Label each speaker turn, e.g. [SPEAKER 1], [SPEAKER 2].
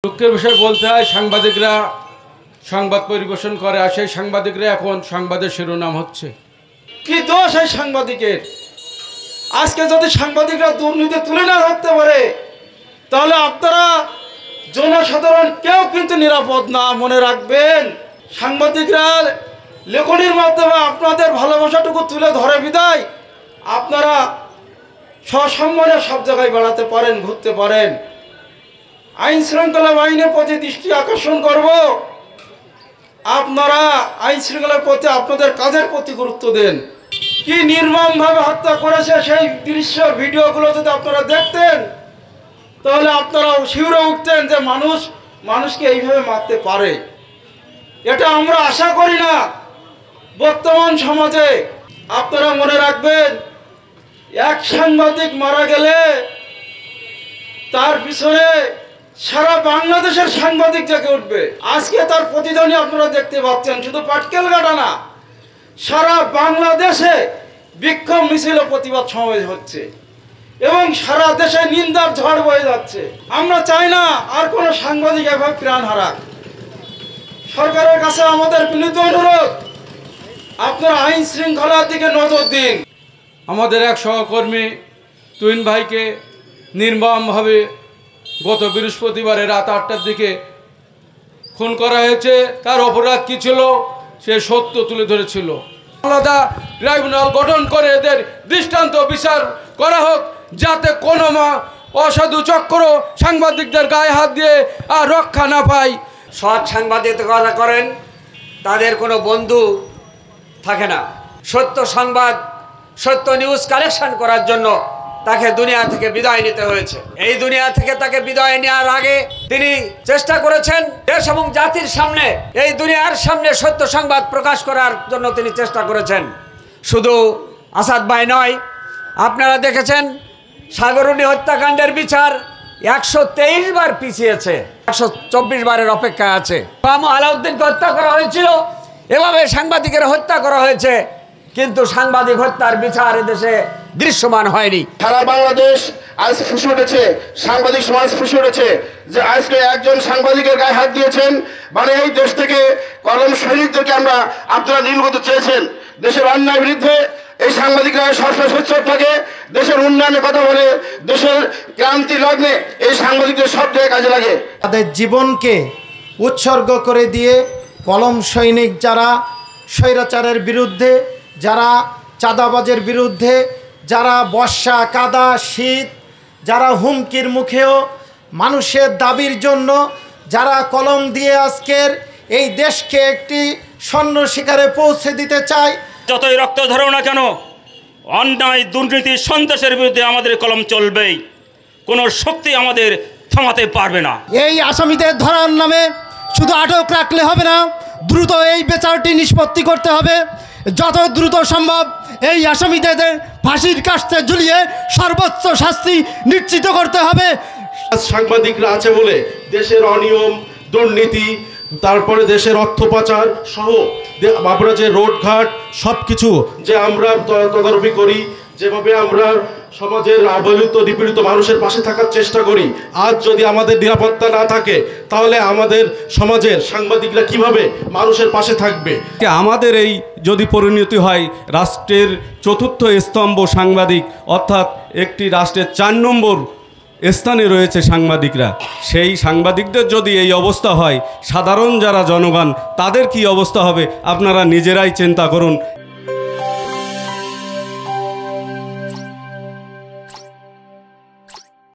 [SPEAKER 1] দুঃখের বিষয় বলতে হয়, সাংবাদিকরা সংবাদ পরিবেশন করে আর সেই সাংবাদিকরা এখন সংবাদের শিরোনাম হচ্ছে।
[SPEAKER 2] কি দোষ এই সাংবাদিকের? আজকে যদি সাংবাদিকরা দুর্নীতি তুলে না ধরতে পারে তাহলে আপনারা জনসাধারণ কেউ কিন্তু নিরাপদ না। মনে রাখবেন, সাংবাদিকরা লেখনির মাধ্যমে আপনাদের ভালোবাসাটুকু তুলে ধরে বিদায় আপনারা সসম্মানে সব জায়গায় বেড়াতে পারেন, ঘুরতে পারেন। আইন শৃঙ্খলা বাহিনীর প্রতি দৃষ্টি আকর্ষণ করব, আপনারা আইন শৃঙ্খলার প্রতি আপনাদের কাজের প্রতি গুরুত্ব দেন। কি নির্মমভাবে হত্যা করেছে সেই দৃশ্য ভিডিওগুলো যদি আপনারা দেখতেন তাহলে আপনারাও শিউরে উঠতেন যে মানুষকে এইভাবে মারতে পারে। এটা আমরা আশা করি না বর্তমান সমাজে। আপনারা মনে রাখবেন, এক সাংবাদিক মারা গেলে তার পিছনে সারা বাংলাদেশের সাংবাদিক জেগে উঠবে। আজকে তার প্রতিধ্বনি আপনারা দেখতে পাচ্ছেন, শুধু পাটকেলঘাটা না, সারা বাংলাদেশে বিক্ষোভ মিছিল প্রতিবাদ সমাবেশ হচ্ছে এবং সারা দেশে নিন্দার ঝড় বয়ে যাচ্ছে। আমরা চাই না আর কোনো সাংবাদিক এভাবে প্রাণ হারাক। সরকারের কাছে আমাদের বিনীত অনুরোধ, আপনারা আইন শৃঙ্খলার দিকে নজর দিন।
[SPEAKER 1] আমাদের এক সহকর্মী তুহিন ভাইকে নির্মমভাবে গত বৃহস্পতিবারে রাত 8টার দিকে খুন করা হয়েছে। তার অপরাধ কী ছিল সে সত্য তুলে ধরেছিল। আলাদা ট্রাইব্যুনাল গঠন করে এদের দৃষ্টান্ত বিচার করা হোক, যাতে কোনো অসাধু চক্র সাংবাদিকদের গায়ে হাত দিয়ে আর রক্ষা না পায়।
[SPEAKER 3] সৎ সাংবাদিকতা করেন, তাদের কোনো বন্ধু থাকে না। সত্য সংবাদ, সত্য নিউজ কালেকশন করার জন্য তাকে দুনিয়া থেকে বিদায় নিতে হয়েছে। এই দুনিয়া থেকে তাকে বিদায় নেওয়ার আগে তিনি চেষ্টা করেছেন দেশ এবং জাতির সামনে, এই দুনিয়ার সামনে সত্য সংবাদ প্রকাশ করার জন্য তিনি চেষ্টা করেছেন। শুধু আসাদ ভাই নয়, আপনারা দেখেছেন সাগরুনি হত্যাকাণ্ডের বিচার 123 বার পিছিয়েছে, 124 বারের অপেক্ষায় আছে। আলাউদ্দিনকে হত্যা করা হয়েছিল, এভাবে সাংবাদিকের হত্যা করা হয়েছে, কিন্তু সাংবাদিক হত্যার বিচার এদেশে দৃশ্যমান হয়নি।
[SPEAKER 4] সারা বাংলাদেশ আজ ফুসে উঠেছে, সাংবাদিক সমাজ ফুসে উঠেছে যে আজকে একজন সাংবাদিকের গায়ে হাত দিয়েছেন, মানে এই দেশ থেকে কলম সৈনিকদেরকে আপনারা নির্গত চেয়েছেন। দেশের অন্যায় বিরুদ্ধে এই সাংবাদিকরা সবসময় সোচ্চার থাকে, দেশের উন্নয়নের কথা বলে, দেশের ক্রান্তি লগ্নে এই সাংবাদিকদের সব জায়গায় কাজে লাগে।
[SPEAKER 5] তাদের জীবনকে উৎসর্গ করে দিয়ে কলম সৈনিক যারা স্বৈরাচারের বিরুদ্ধে, যারা চাঁদাবাজের বিরুদ্ধে, যারা বর্ষা কাদা শীত, যারা হুমকির মুখেও মানুষের দাবির জন্য যারা কলম দিয়ে আজকের এই দেশকে একটি স্বর্ণ শিখরে পৌঁছে দিতে চায়,
[SPEAKER 6] যতই রক্ত ধরো না কেন, অন্যায় দুর্নীতি সন্ত্রাসের বিরুদ্ধে আমাদের কলম চলবেই। কোনো শক্তি আমাদের থামাতে পারবে না।
[SPEAKER 5] এই আসামিদের ধরার নামে শুধু আটক রাখলে হবে না, দ্রুত এই বিচারটি নিষ্পত্তি করতে হবে। যত দ্রুত সম্ভব এই আসামিদের ফাঁসির কাস্তে ঝুলিয়ে সর্বোচ্চ শাস্তি নিশ্চিত করতে হবে।
[SPEAKER 4] সাংবাদিকরা আছে বলে দেশের অনিয়ম, দুর্নীতি, তারপরে দেশের অর্থ পাচার সহ আমরা যে রোডঘাট সব কিছু যে আমরা তদারকি করি, যেভাবে আমরা সমাজের অবহেলিত নিপীড়িত মানুষের পাশে থাকার চেষ্টা করি, আজ যদি আমাদের নিরাপত্তা না থাকে তাহলে আমাদের সমাজের সাংবাদিকরা কিভাবে মানুষের পাশে থাকবে?
[SPEAKER 7] আমাদের এই যদি পরিণতি হয় রাষ্ট্রের চতুর্থ স্তম্ভ সাংবাদিক, অর্থাৎ একটি রাষ্ট্রের 4 নম্বর স্থানে রয়েছে সাংবাদিকরা, সেই সাংবাদিকদের যদি এই অবস্থা হয়, সাধারণ যারা জনগণ তাদের কি অবস্থা হবে আপনারা নিজেরাই চিন্তা করুন।